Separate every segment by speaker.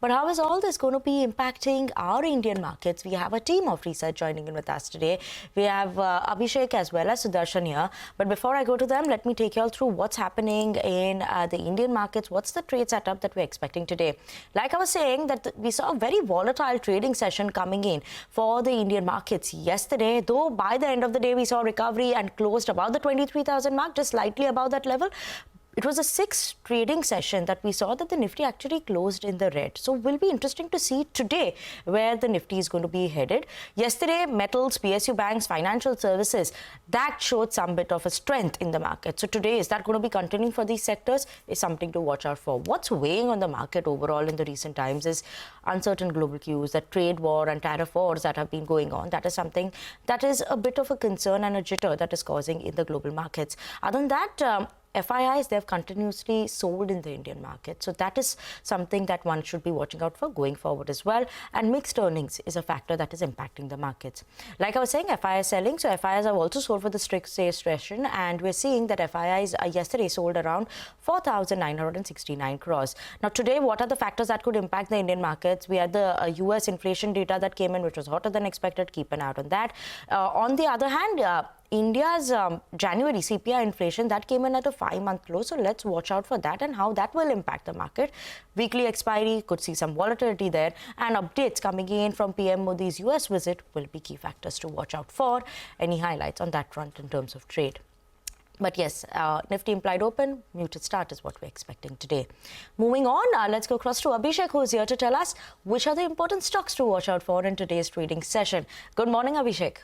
Speaker 1: But how is all this going to be impacting our Indian markets? We have a team of research joining in with us today. We have Abhishek as well as Sudarshan here. But before I go to them, let me take you all through what's happening in the Indian markets. What's the trade setup that we're expecting today? Like I was saying, that we saw a very volatile trading session coming in for the Indian markets yesterday, though by the end of the day we saw recovery and closed above the 23,000 mark, just slightly above that level. It was a sixth trading session that we saw that the Nifty actually closed in the red. So will be interesting to see today where the Nifty is going to be headed. Yesterday, metals, PSU banks, financial services, that showed some bit of a strength in the market. So today, is that going to be continuing for these sectors? Is something to watch out for. What's weighing on the market overall in the recent times is uncertain global cues, that trade war and tariff wars that have been going on. That is something that is a bit of a concern and a jitter that is causing in the global markets. Other than that, FIIs, they've continuously sold in the Indian market. So that is something that one should be watching out for going forward as well. And mixed earnings is a factor that is impacting the markets. Like I was saying, FIIs selling. So FIIs have also sold for the strict session. And we're seeing that FIIs yesterday sold around 4,969 crores. Now today, what are the factors that could impact the Indian markets? We had the US inflation data that came in, which was hotter than expected. Keep an eye out on that. On the other hand, India's January CPI inflation, that came in at a 5-month low. So let's watch out for that and how that will impact the market. Weekly expiry could see some volatility there, and updates coming in from PM Modi's US visit will be key factors to watch out for. Any highlights on that front in terms of trade? But yes, Nifty implied open, muted start is what we're expecting today. Moving on, let's go across to Abhishek, who is here to tell us which are the important stocks to watch out for in today's trading session. Good morning, Abhishek.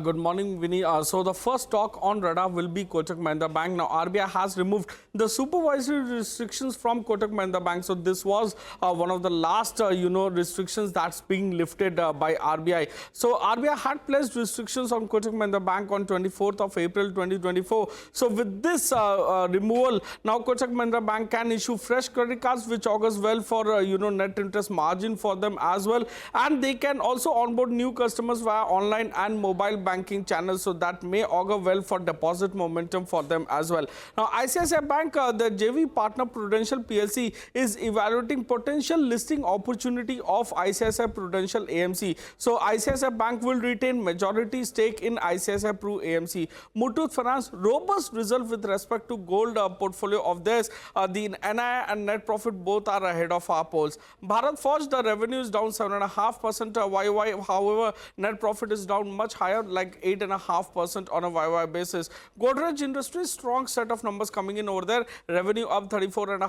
Speaker 2: Good morning, Vinny. So the first stock on radar will be Kotak Mahindra Bank. Now, RBI has removed the supervisory restrictions from Kotak Mahindra Bank. So this was one of the last, restrictions that's being lifted by RBI. So RBI had placed restrictions on Kotak Mahindra Bank on 24th of April 2024. So with this removal, now Kotak Mahindra Bank can issue fresh credit cards, which augurs well for net interest margin for them as well. And they can also onboard new customers via online and mobile banking channels, so that may augur well for deposit momentum for them as well. Now, ICICI Bank, the JV partner Prudential PLC is evaluating potential listing opportunity of ICICI Prudential AMC. So, ICICI Bank will retain majority stake in ICICI Pru AMC. Muthoot Finance, robust result with respect to gold portfolio of theirs. The NII and net profit both are ahead of our polls. Bharat Forge, the revenue is down 7.5% YY. However, net profit is down much higher, like 8.5% on a YY basis. Godrej Industries, strong set of numbers coming in over there. Revenue up 34.5%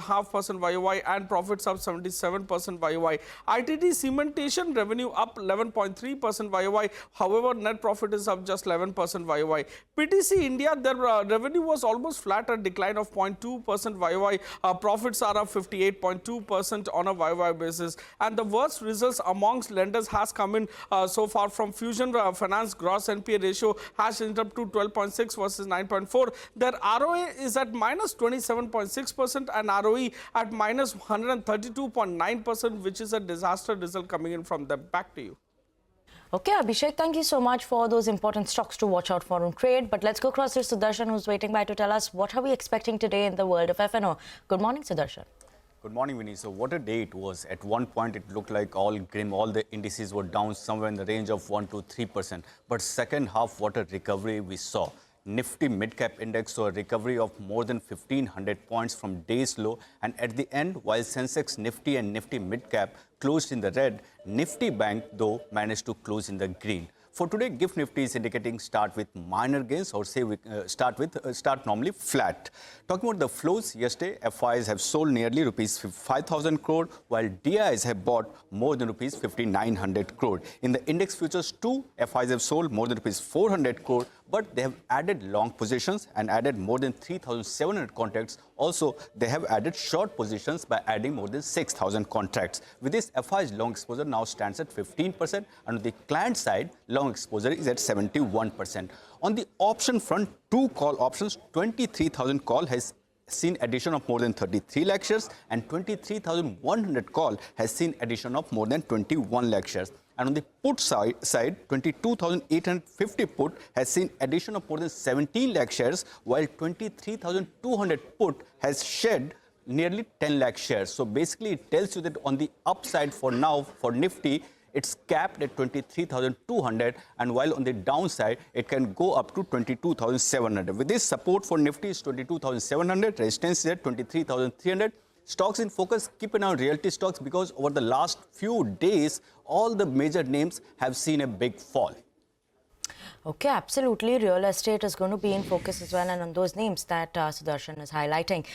Speaker 2: YY and profits up 77% YY. ITT Cementation, revenue up 11.3% YY. However, net profit is up just 11% YY. PTC India, their revenue was almost flat, a decline of 0.2% YY. Profits are up 58.2% on a YY basis. And the worst results amongst lenders has come in so far from Fusion Finance. Gross NPA ratio has ended up to 12.6 versus 9.4. Their ROA is at minus 27.6% and ROE at minus 132.9%, which is a disaster result coming in from them. Back to you.
Speaker 1: Okay, Abhishek, thank you so much for those important stocks to watch out for on trade. But let's go across to Sudarshan, who's waiting by to tell us what are we expecting today in the world of FNO. Good morning, Sudarshan.
Speaker 3: Good morning, Vinny. So what a day it was. At one point, it looked like all grim. All the indices were down somewhere in the range of 1 to 3%. But second half, what a recovery we saw. Nifty mid-cap index saw a recovery of more than 1,500 points from day's low. And at the end, while Sensex, Nifty and Nifty mid-cap closed in the red, Nifty Bank, though, managed to close in the green. For today, GIFT Nifty is indicating start with minor gains, or say we start normally flat. Talking about the flows, yesterday FIs have sold nearly rupees 5,000 crore, while DIs have bought more than rupees 5,900 crore. In the index futures too, FIs have sold more than rupees 400 crore, but they have added long positions and added more than 3,700 contracts. Also, they have added short positions by adding more than 6,000 contracts. With this, FI's long exposure now stands at 15%, and on the client side, long exposure is at 71%. On the option front, two call options, 23,000 call has seen addition of more than 33 lakh shares, and 23,100 call has seen addition of more than 21 lakh shares. And on the put side 22,850 put has seen addition of more than 17 lakh shares, while 23,200 put has shed nearly 10 lakh shares. So basically it tells you that on the upside for now for Nifty, it's capped at 23,200, and while on the downside, it can go up to 22,700. With this support for Nifty is 22,700, resistance is at 23,300. Stocks in focus, keep an eye on realty stocks because over the last few days, all the major names have seen a big fall.
Speaker 1: Okay, absolutely. Real estate is going to be in focus as well, and on those names that Sudarshan is highlighting.